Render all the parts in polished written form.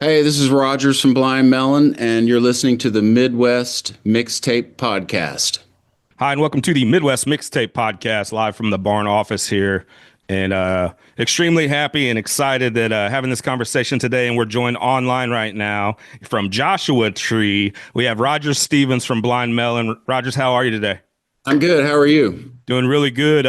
Hey, this is Rogers from Blind Melon, and you're listening to the Midwest Mixtape Podcast. Hi, and welcome to the Midwest Mixtape Podcast, live from the barn office here. And extremely happy and excited that having this conversation today. And we're joined online right now from Joshua Tree. We have Rogers Stevens from Blind Melon. Rogers, how are you today? I'm good. How are you? Doing really good.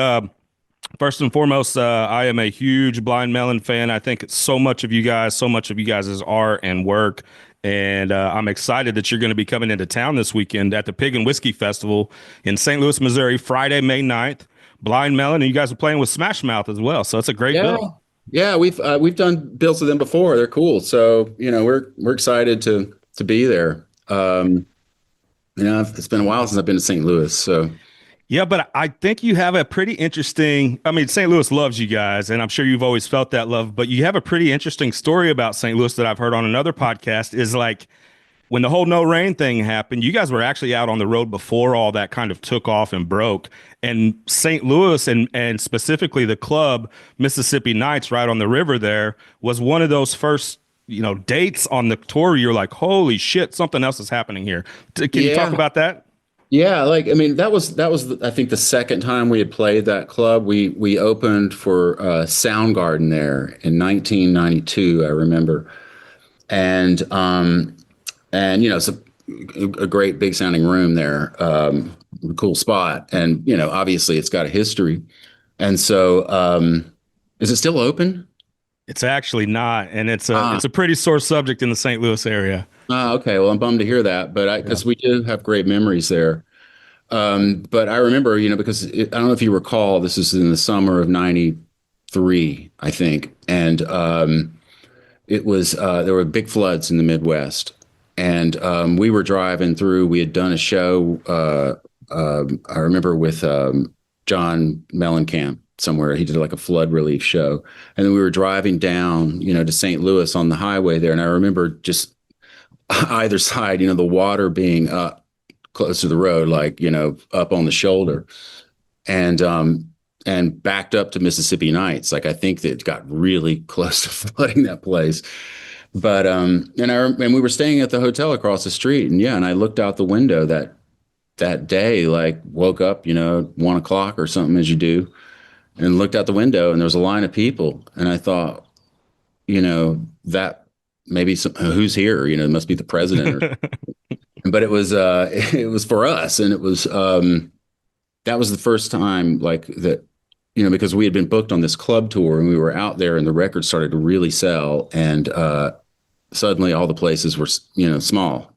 First and foremost, I am a huge Blind Melon fan. I think so much of you guys' art and work. And I'm excited that you're going to be coming into town this weekend at the Pig and Whiskey Festival in St. Louis, Missouri, Friday, May 9th. Blind Melon, and you guys are playing with Smash Mouth as well. So it's a great Yeah, bill. yeah. We've done bills with them before. They're cool. So we're excited to be there. It's been a while since I've been to St. Louis. So Yeah, but I think you have a pretty interesting. I mean, St. Louis loves you guys, and I'm sure you've always felt that love. But you have a pretty interesting story about St. Louis that I've heard on another podcast. Is like when the whole no rain thing happened, you guys were actually out on the road before all that kind of took off and broke. And St. Louis and specifically the club Mississippi Nights right on the river there was one of those first dates on the tour. You're like, holy shit, something else is happening here. Can you talk yeah, about that? yeah. That was I think the second time we had played that club. We opened for Soundgarden there in 1992. I remember, and it's a great big sounding room there, cool spot, and obviously it's got a history, and so is it still open? It's actually not, and it's a Ah, it's a pretty sore subject in the St. Louis area. okay. Well, I'm bummed to hear that, but Yeah. because we do have great memories there. But I remember, because I don't know if you recall, this is in the summer of '93, I think, and it was there were big floods in the Midwest, and we were driving through. We had done a show. I remember with John Mellencamp somewhere. He did like a flood relief show, and then we were driving down, to St. Louis on the highway there, and I remember just either side, the water being up close to the road, like up on the shoulder, and backed up to Mississippi Nights. Like I think that it got really close to flooding that place. But and we were staying at the hotel across the street, and yeah, and I looked out the window that day, like woke up, 1 o'clock or something as you do, and looked out the window, and there was a line of people, and I thought, that maybe who's here, it must be the president, but it was it was for us, and it was that was the first time like that, because we had been booked on this club tour, and we were out there, and the record started to really sell, and suddenly all the places were small,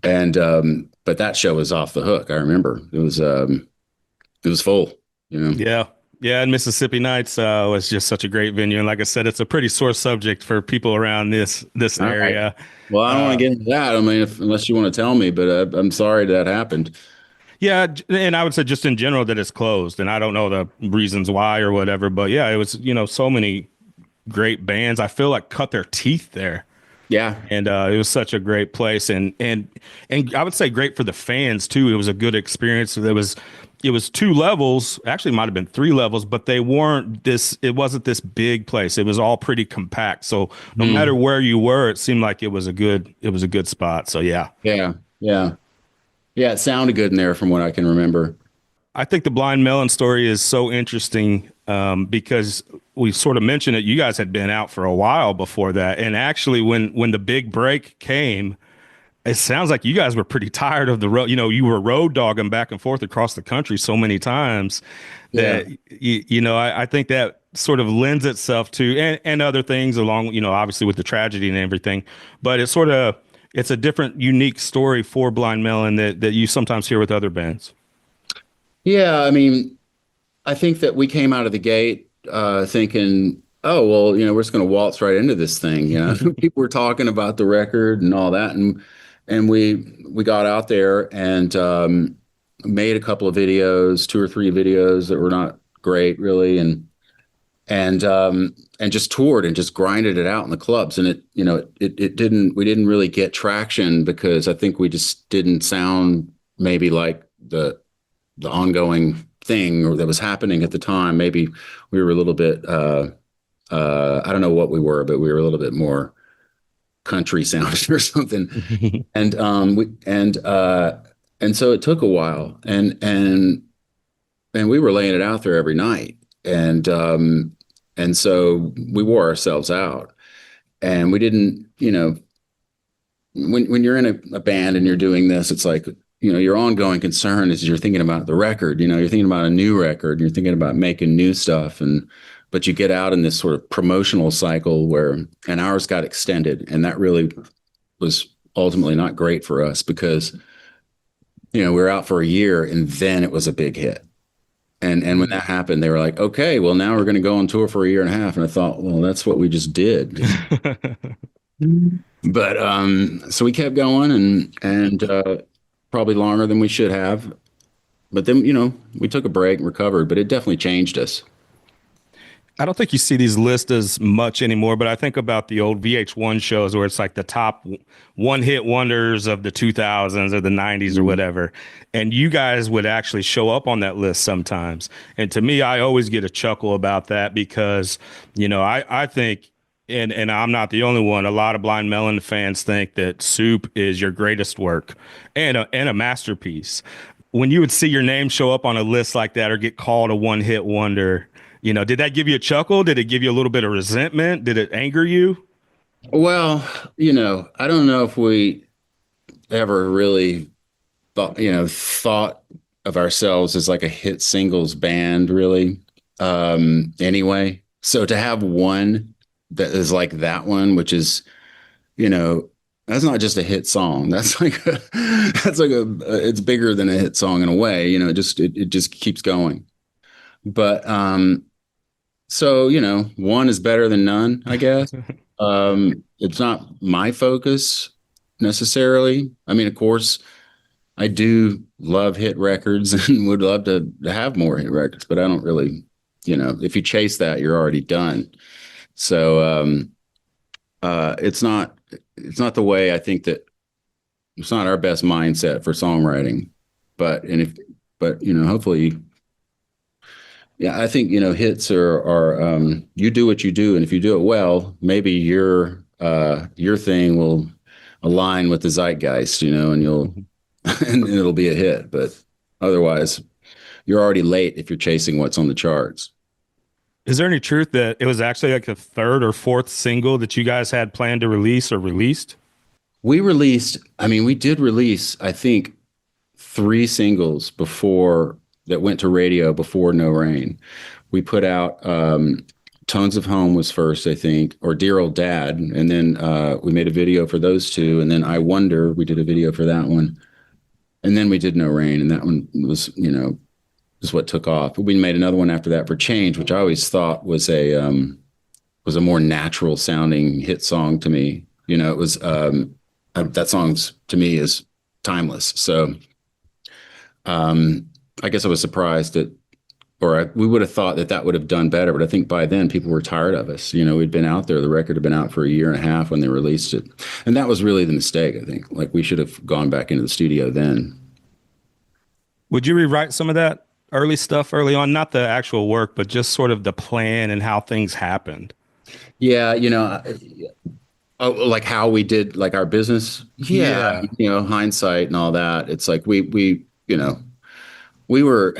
and but that show was off the hook. I remember it was full. Yeah. Yeah, and Mississippi Nights was just such a great venue, and like I said, it's a pretty sore subject for people around this All right. area. Well, I don't want Uh, to get into that. I mean, unless you want to tell me, but I'm sorry that happened. yeah, and I would say just in general that it's closed, and I don't know the reasons why or whatever, but yeah, it was so many great bands. I feel like cut their teeth there. Yeah. And it was such a great place, and I would say great for the fans too. It was a good experience. It was two levels, actually, it might have been three levels, but they weren't this. It wasn't this big place. It was all pretty compact. So no matter Mm. where you were, it seemed like it was a good spot. So yeah, Yeah. Yeah. Yeah. It sounded good in there from what I can remember. I think the Blind Melon story is so interesting because we sort of mentioned it. You guys had been out for a while before that, and actually, when the big break came, it sounds like you guys were pretty tired of the road. You were road dogging back and forth across the country so many times Yeah. that I think that sort of lends itself to and other things along, obviously with the tragedy and everything. But it's a different, unique story for Blind Melon that you sometimes hear with other bands. Yeah. I mean, I think that we came out of the gate thinking, oh, well, we're just going to waltz right into this thing. People were talking about the record and all that. And we got out there and made a couple of videos, two or three videos that were not great really. And just toured and just grinded it out in the clubs. And we didn't really get traction because I think we just didn't sound maybe like the ongoing thing or that was happening at the time. Maybe we were a little bit I don't know what we were, but we were a little bit more country sounded or something. And and so it took a while, and we were laying it out there every night, and so we wore ourselves out, and we didn't, when you're in a band and you're doing this, it's like, your ongoing concern is you're thinking about the record, you're thinking about a new record, you're thinking about making new stuff, but you get out in this sort of promotional cycle and ours got extended, and that really was ultimately not great for us because, we were out for a year and then it was a big hit. And when that happened, they were like, okay, well, now we're going to go on tour for a year and a half. And I thought, well, that's what we just did. But so we kept going and probably longer than we should have. But then, we took a break and recovered, but it definitely changed us. I don't think you see these lists as much anymore, but I think about the old VH1 shows where it's like the top one hit wonders of the 2000s or the 90s or whatever. And you guys would actually show up on that list sometimes. And to me, I always get a chuckle about that because, I think, and I'm not the only one, a lot of Blind Melon fans think that Soup is your greatest work and a masterpiece. When you would see your name show up on a list like that or get called a one hit wonder, did that give you a chuckle? Did it give you a little bit of resentment? Did it anger you? Well, I don't know if we ever really thought of ourselves as like a hit singles band, really. Anyway, so to have one that is like that one, which is, that's not just a hit song. That's like it's bigger than a hit song in a way. It just keeps going. But so, one is better than none, I guess. It's not my focus necessarily. I mean, of course, I do love hit records and would love to have more hit records, but I don't really, if you chase that, you're already done. So it's not the way I think that it's not our best mindset for songwriting. But hopefully. Yeah, I think, hits are you do what you do, and if you do it well, maybe your thing will align with the zeitgeist, and you'll and it'll be a hit. But otherwise, you're already late if you're chasing what's on the charts. Is there any truth that it was actually like the third or fourth single that you guys had planned to release or released? We did release, I think, 3 singles before that went to radio before No Rain. We put out Tones of Home was first, I think, or Dear Old Dad. And then we made a video for those 2. And then I Wonder, we did a video for that one. And then we did No Rain. And that one was, is what took off. But we made another one after that for Change, which I always thought was a more natural sounding hit song to me. It was that song's to me is timeless. So I guess I was surprised we would have thought that would have done better, but I think by then people were tired of us. We'd been out there. The record had been out for a year and a half when they released it. And that was really the mistake, I think. Like, we should have gone back into the studio then. Would you rewrite some of that early stuff early on? Not the actual work, but just sort of the plan and how things happened. Yeah, like how we did like our business. Yeah. Hindsight and all that. It's like we were,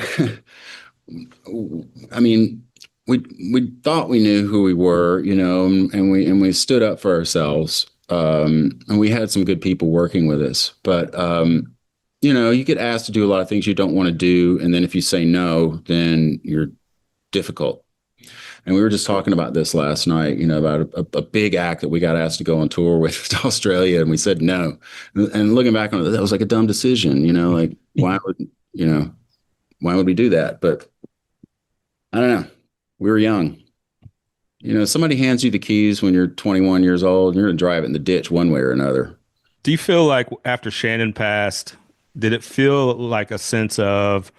I mean, we thought we knew who we were, and we stood up for ourselves. And we had some good people working with us, but, you get asked to do a lot of things you don't want to do. And then if you say no, then you're difficult. And we were just talking about this last night, about a big act that we got asked to go on tour with to Australia. And we said no. And looking back on it, that was like a dumb decision, like why would we do that? But I don't know. We were young. Somebody hands you the keys when you're 21 years old, and you're going to drive it in the ditch one way or another. Do you feel like after Shannon passed, did it feel like a sense of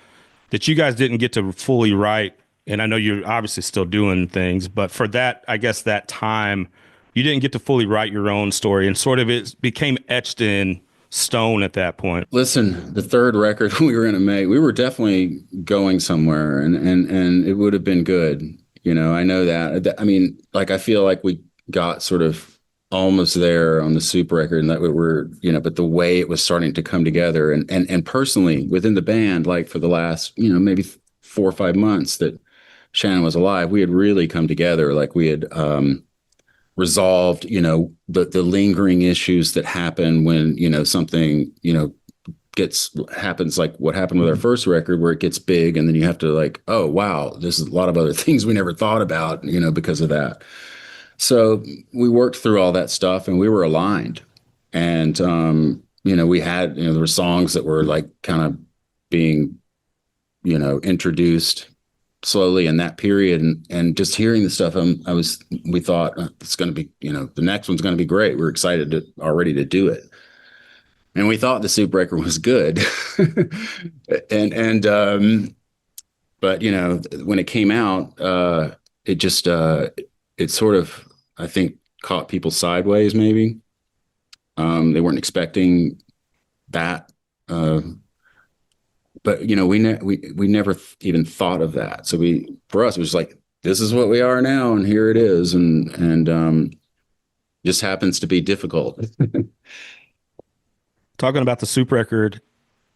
that you guys didn't get to fully write? And I know you're obviously still doing things, but for that, I guess that time, you didn't get to fully write your own story, and sort of it became etched in stone at that point. Listen, the third record we were going to make, we were definitely going somewhere, and it would have been good. I know that. I mean, like, I feel like we got sort of almost there on the Soup record, and that we were, but the way it was starting to come together, and personally within the band, like for the last, maybe 4 or 5 months that Shannon was alive, we had really come together. Like we had resolved, the lingering issues that happen when, something, gets happens like what happened with our first record where it gets big and then you have to like, oh wow, there's a lot of other things we never thought about, because of that. So we worked through all that stuff and we were aligned. And we had, there were songs that were like kind of being, introduced slowly in that period, and just hearing the stuff, we thought it's going to be, the next one's going to be great. We're excited already to do it. And we thought the Soup record was good. and but when it came out, it just it sort of, I think, caught people sideways. Maybe they weren't expecting that, but we never even thought of that. So for us, it was like, this is what we are now, and here it is, and just happens to be difficult. Talking about the Soup record,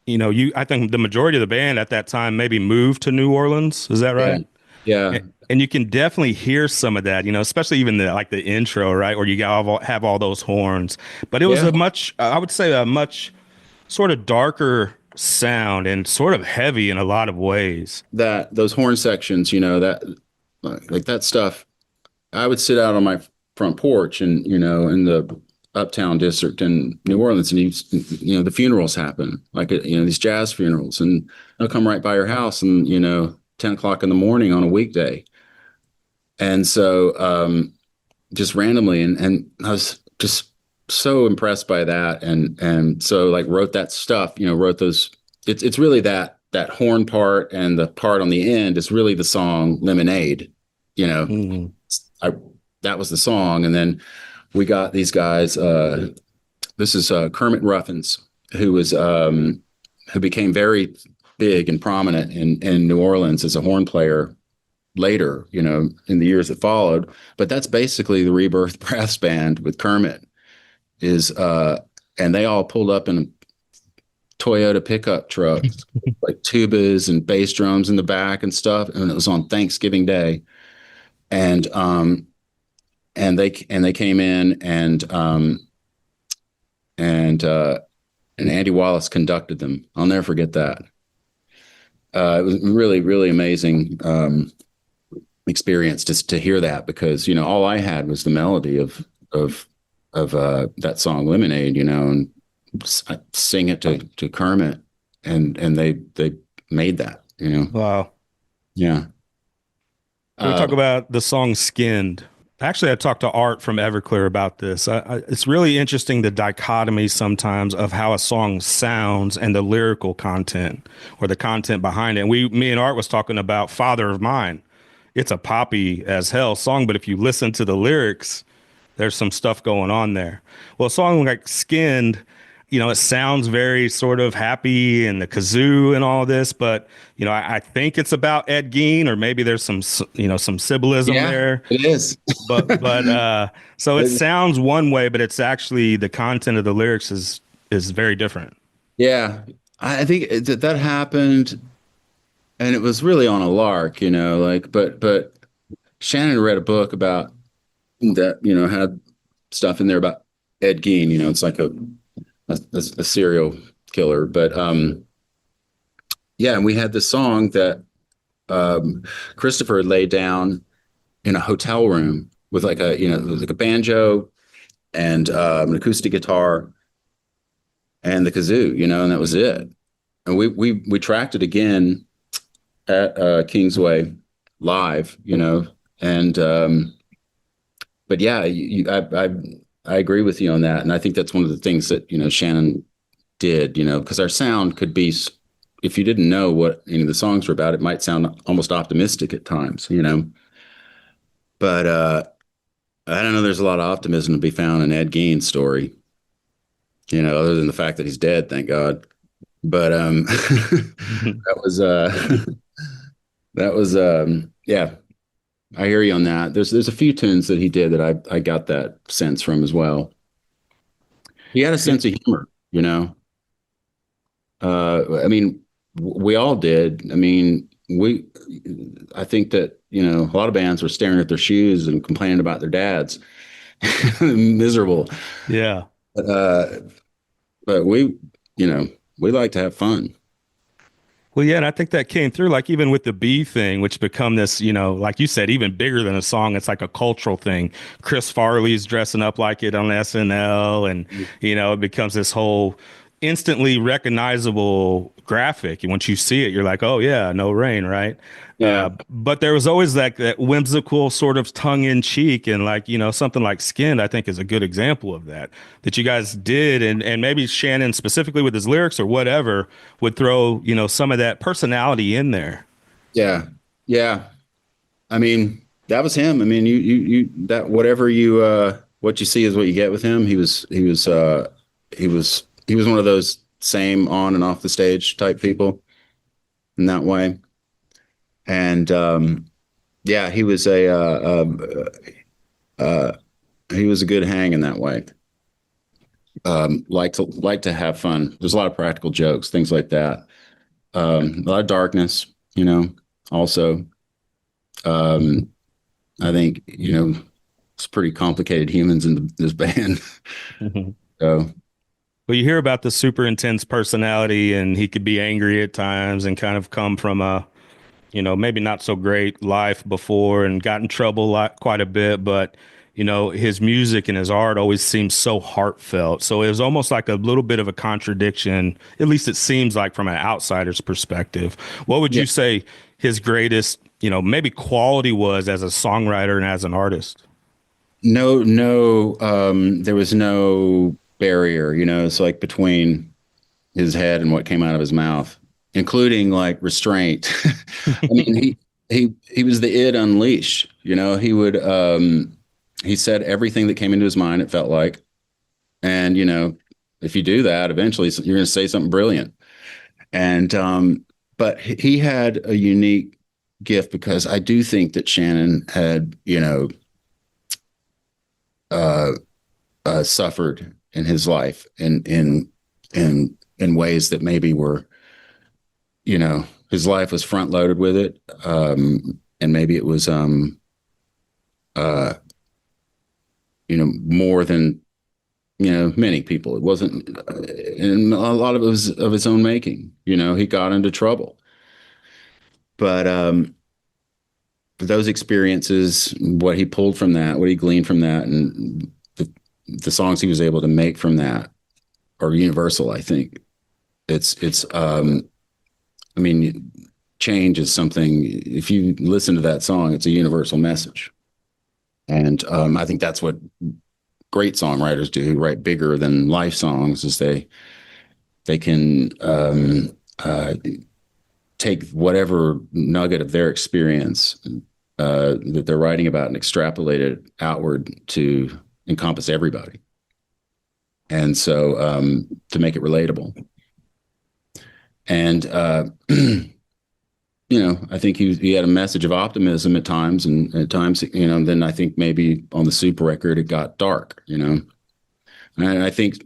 I think the majority of the band at that time maybe moved to New Orleans. Is that Yeah, right? yeah, And you can definitely hear some of that, especially even the intro, right, where you have all those horns. But it was yeah. I would say a much sort of darker sound and sort of heavy in a lot of ways. That those horn sections, that like that stuff. I would sit out on my front porch and, in the uptown district in New Orleans, and the funerals happen, like, these jazz funerals, and they'll come right by your house, and, 10 o'clock in the morning on a weekday. And so, just randomly, and I was just so impressed by that. And so like wrote that stuff, wrote those, it's really that horn part, and the part on the end is really the song Lemonade, you know, Mm. I that was the song. And then we got these guys. This is Kermit Ruffins, who became very big and prominent in New Orleans as a horn player later, in the years that followed. But that's basically the Rebirth brass band with Kermit is, and they all pulled up in a Toyota pickup truck, like tubas and bass drums in the back and stuff. And it was on Thanksgiving Day. And they came in, and Andy Wallace conducted them. I'll never forget that. It was really, really amazing experience just to hear that, because all I had was the melody of that song Lemonade, and I sing it to Kermit, and they made that, Wow. yeah. Can we Uh, talk about the song Skinned? Actually, I talked to Art from Everclear about this. It's really interesting the dichotomy sometimes of how a song sounds and the lyrical content or the content behind it. And me and Art was talking about Father of Mine. It's a poppy as hell song, but if you listen to the lyrics, there's some stuff going on there. Well, a song like Skinned, it sounds very sort of happy and the kazoo and all this, but I think it's about Ed Gein, or maybe there's some symbolism yeah, there. it is. But so it sounds one way, but it's actually the content of the lyrics is very different. Yeah, I think that happened, and it was really on a lark, like, but Shannon read a book about that, had stuff in there about Ed Gein. It's like a serial killer, but yeah, and we had this song that Christopher had laid down in a hotel room with like a banjo and an acoustic guitar and the kazoo, and that was it. And we tracked it again at Kingsway live, and but yeah, I agree with you on that, and I think that's one of the things that Shannon did, because our sound could be, if you didn't know what the songs were about, it might sound almost optimistic at times, but I don't know. There's a lot of optimism to be found in Ed Gein's story, other than the fact that he's dead, thank God. But that was that was yeah. I hear you on that. There's a few tunes that he did that I got that sense from as well. He had a Yeah. sense of humor, you know. I mean, we all did. I mean, I think that, you know, a lot of bands were staring at their shoes and complaining about their dads, miserable. Yeah. Uh, but you know, we like to have fun. Well, yeah, and I think that came through, like even with the bee thing, which become this, like you said, even bigger than a song. It's like a cultural thing. Chris Farley's dressing up like it on SNL, and it becomes this whole instantly recognizable graphic. And once you see it, you're like, oh yeah, no rain, right? Yeah. But there was always that whimsical sort of tongue in cheek, and like something like Skinned, I think is a good example of that you guys did, and maybe Shannon specifically with his lyrics or whatever would throw some of that personality in there. Yeah. Yeah. I mean, that was him. I mean, that whatever what you see is what you get with him. He was one of those same on and off the stage type people in that way. And yeah, he was a good hang in that way. Like to have fun. There's a lot of practical jokes, things like that. A lot of darkness, you know, also. Um, I think, you know, it's pretty complicated humans in this band. Mhm. So Well, you hear about the super intense personality, and he could be angry at times and kind of come from a maybe not so great life before and got in trouble quite a bit, but his music and his art always seems so heartfelt. So it was almost like a little bit of a contradiction, at least it seems like from an outsider's perspective. What would yeah, you say his greatest, maybe quality was as a songwriter and as an artist? there was no barrier, you know, it's like between his head and what came out of his mouth, including like restraint. I mean, he was the id unleashed, you know, he said everything that came into his mind, it felt like. And, you know, if you do that, eventually you're going to say something brilliant. And but he had a unique gift because I do think that Shannon had, you know, uh, suffered in his life in ways that maybe were, you know, his life was front loaded with it, and maybe it was, uh, you know, more than, you know, many people. It wasn't, and a lot of it was of his own making. You know, he got into trouble, but those experiences, what he pulled from that, what he gleaned from that, and the songs he was able to make from that are universal. I think it's I mean, change is something. If you listen to that song, it's a universal message, and I think that's what great songwriters do, who write bigger than life songs, is they can take whatever nugget of their experience that they're writing about and extrapolate it outward to encompass everybody. And so to make it relatable. And, you know, I think he had a message of optimism at times. And at times, you know, then I think maybe on the Soup record, it got dark, you know. And I think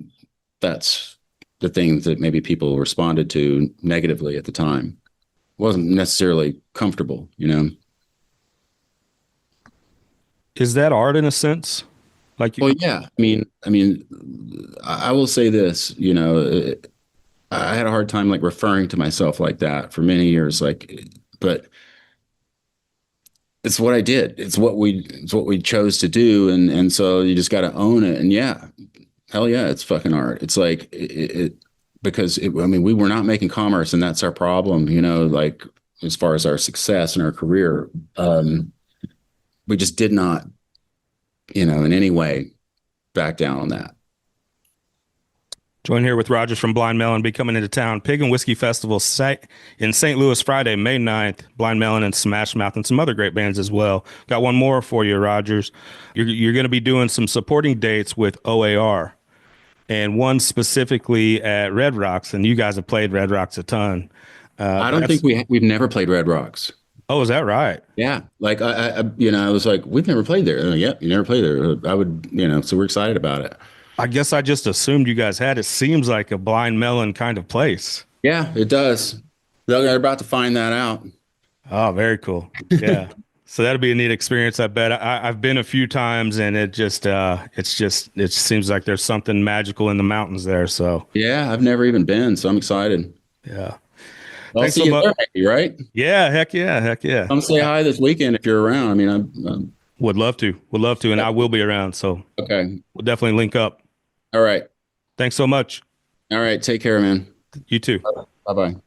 that's the thing that maybe people responded to negatively at the time. It wasn't necessarily comfortable, you know. Is that art in a sense? Like, Well, yeah. I will say this, you know, I had a hard time like referring to myself like that for many years, like, but it's what I did. It's what we chose to do, and so you just got to own it. And yeah, hell yeah, it's fucking art. It's like because I mean, we were not making commerce, and that's our problem, you know, like as far as our success and our career, we just did not, you know, in any way back down on that. join here with Rogers from Blind Melon, be coming into town. Pig and Whiskey Festival in St. Louis Friday, May 9th. Blind Melon and Smash Mouth and some other great bands as well. Got one more for you, Rogers. You're going to be doing some supporting dates with O.A.R. and one specifically at Red Rocks. And you guys have played Red Rocks a ton. I don't think That's we've never played Red Rocks. Oh, is that right? Yeah, like I was like, we've never played there. Like, yep, you never played there. I would, so we're excited about it. I guess I just assumed you guys had. It seems like a Blind Melon kind of place. Yeah, it does. They're about to find that out. Oh, very cool. Yeah. So that'd be a neat experience, I bet. I've been a few times and it seems like there's something magical in the mountains there. So Yeah, I've never even been, so I'm excited. yeah. I'll Thanks see so you much. there, maybe, right? Yeah, heck yeah, heck yeah. Come say hi this weekend if you're around. I mean, I'm Would love to. Would love to, and I will be around. So okay. we'll definitely link up. All right. Thanks so much. All right. Take care, man. You too. Bye bye.